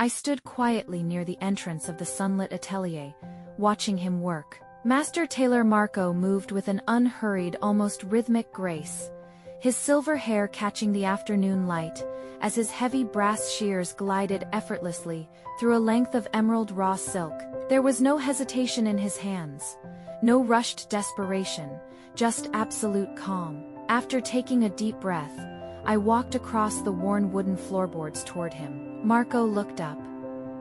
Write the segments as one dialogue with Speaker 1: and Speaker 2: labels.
Speaker 1: I stood quietly near the entrance of the sunlit atelier, watching him work. Master tailor Marco moved with an unhurried, almost rhythmic grace, his silver hair catching the afternoon light, as his heavy brass shears glided effortlessly through a length of emerald raw silk. There was no hesitation in his hands, no rushed desperation, just absolute calm. After taking a deep breath, I walked across the worn wooden floorboards toward him. Marco looked up,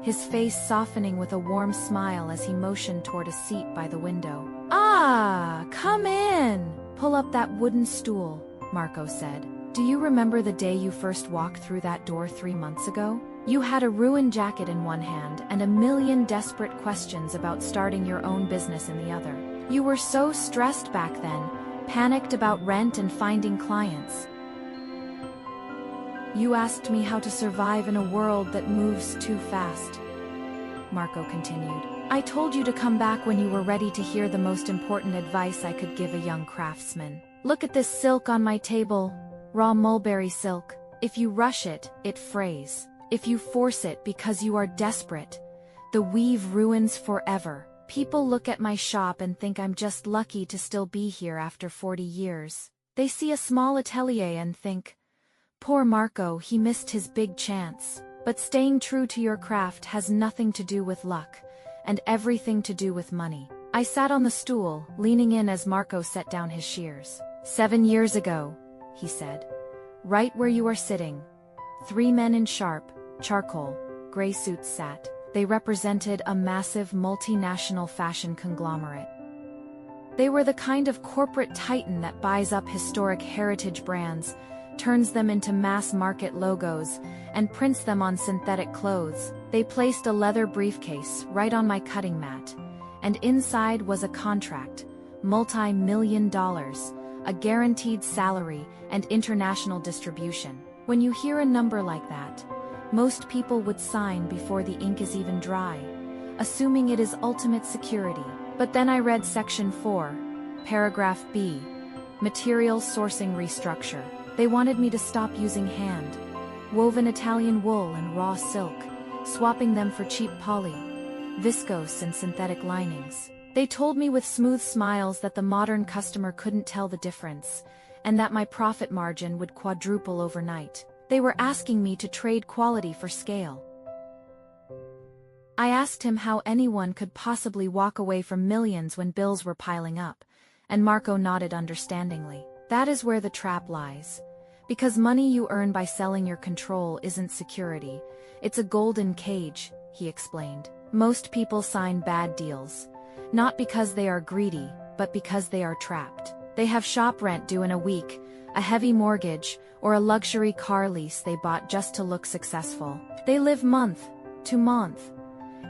Speaker 1: his face softening with a warm smile as he motioned toward a seat by the window. "Ah, come in! Pull up that wooden stool," Marco said. "Do you remember the day you first walked through that door 3 months ago? You had a ruined jacket in one hand and a million desperate questions about starting your own business in the other. You were so stressed back then, panicked about rent and finding clients. You asked me how to survive in a world that moves too fast," Marco continued. "I told you to come back when you were ready to hear the most important advice I could give a young craftsman. Look at this silk on my table, raw mulberry silk. If you rush it, it frays. If you force it because you are desperate, the weave ruins forever. People look at my shop and think I'm just lucky to still be here after 40 years. They see a small atelier and think, 'Poor Marco, he missed his big chance.' But staying true to your craft has nothing to do with luck, and everything to do with money." I sat on the stool, leaning in as Marco set down his shears. "7 years ago," he said, "right where you are sitting, 3 men in sharp, charcoal, gray suits sat. They represented a massive multinational fashion conglomerate. They were the kind of corporate titan that buys up historic heritage brands, turns them into mass-market logos, and prints them on synthetic clothes. They placed a leather briefcase right on my cutting mat, and inside was a contract, multi-million dollars, a guaranteed salary, and international distribution. When you hear a number like that, most people would sign before the ink is even dry, assuming it is ultimate security. But then I read Section 4, Paragraph B, Material Sourcing Restructure. They wanted me to stop using hand-woven Italian wool and raw silk, swapping them for cheap poly, viscose and synthetic linings. They told me with smooth smiles that the modern customer couldn't tell the difference, and that my profit margin would quadruple overnight. They were asking me to trade quality for scale. I asked him how anyone could possibly walk away from millions when bills were piling up, and Marco nodded understandingly. "That is where the trap lies. Because money you earn by selling your control isn't security, it's a golden cage," he explained. "Most people sign bad deals, not because they are greedy, but because they are trapped. They have shop rent due in a week, a heavy mortgage, or a luxury car lease they bought just to look successful. They live month to month.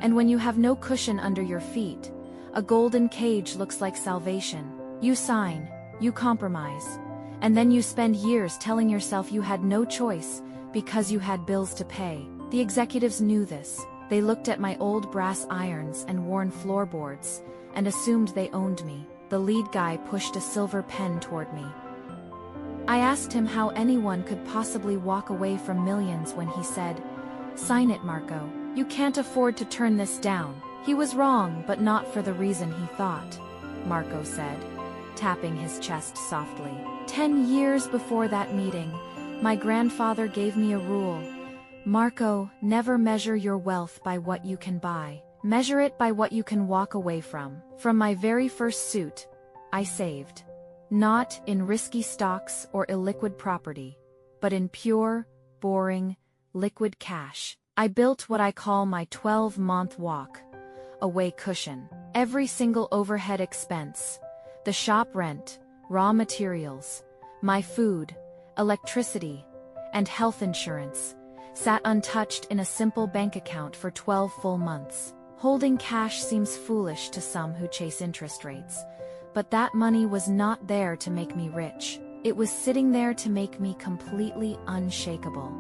Speaker 1: And when you have no cushion under your feet, a golden cage looks like salvation. You sign, you compromise, and then you spend years telling yourself you had no choice because you had bills to pay." The executives knew this. They looked at my old brass irons and worn floorboards, and assumed they owned me. The lead guy pushed a silver pen toward me. I asked him how anyone could possibly walk away from millions when he said, "Sign it, Marco. You can't afford to turn this down." He was wrong, but not for the reason he thought, Marco said, tapping his chest softly. 10 years before that meeting, my grandfather gave me a rule. "Marco, never measure your wealth by what you can buy. Measure it by what you can walk away from." From my very first suit, I saved. Not in risky stocks or illiquid property, but in pure, boring, liquid cash. I built what I call my 12-month walk away cushion. Every single overhead expense, the shop rent, raw materials, my food, electricity, and health insurance, sat untouched in a simple bank account for 12 full months. Holding cash seems foolish to some who chase interest rates, but that money was not there to make me rich. It was sitting there to make me completely unshakable.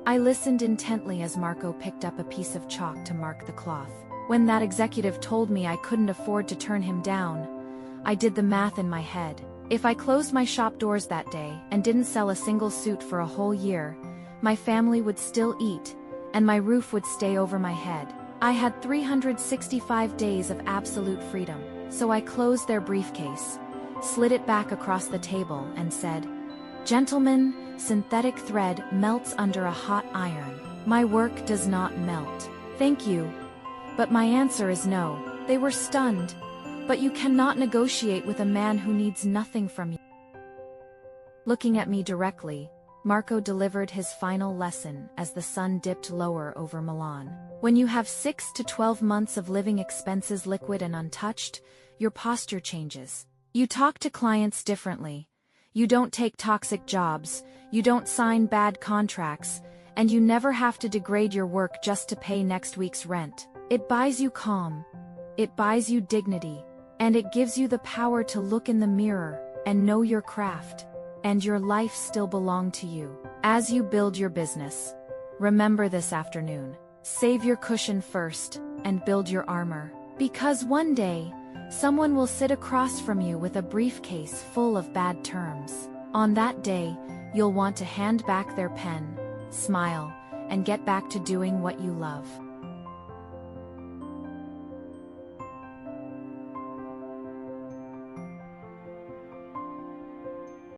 Speaker 1: I listened intently as Marco picked up a piece of chalk to mark the cloth. When that executive told me I couldn't afford to turn him down, I did the math in my head. If I closed my shop doors that day and didn't sell a single suit for a whole year, my family would still eat, and my roof would stay over my head. I had 365 days of absolute freedom, so I closed their briefcase, slid it back across the table, and said, "Gentlemen, synthetic thread melts under a hot iron. My work does not melt. Thank you." But my answer is no. They were stunned. But you cannot negotiate with a man who needs nothing from you. Looking at me directly, Marco delivered his final lesson as the sun dipped lower over Milan. When you have 6 to 12 months of living expenses liquid and untouched, your posture changes. You talk to clients differently. You don't take toxic jobs, you don't sign bad contracts, and you never have to degrade your work just to pay next week's rent. It buys you calm. It buys you dignity. And it gives you the power to look in the mirror and know your craft. And your life still belongs to you. As you build your business, remember this afternoon. Save your cushion first and build your armor. Because one day, someone will sit across from you with a briefcase full of bad terms. On that day, you'll want to hand back their pen, smile, and get back to doing what you love.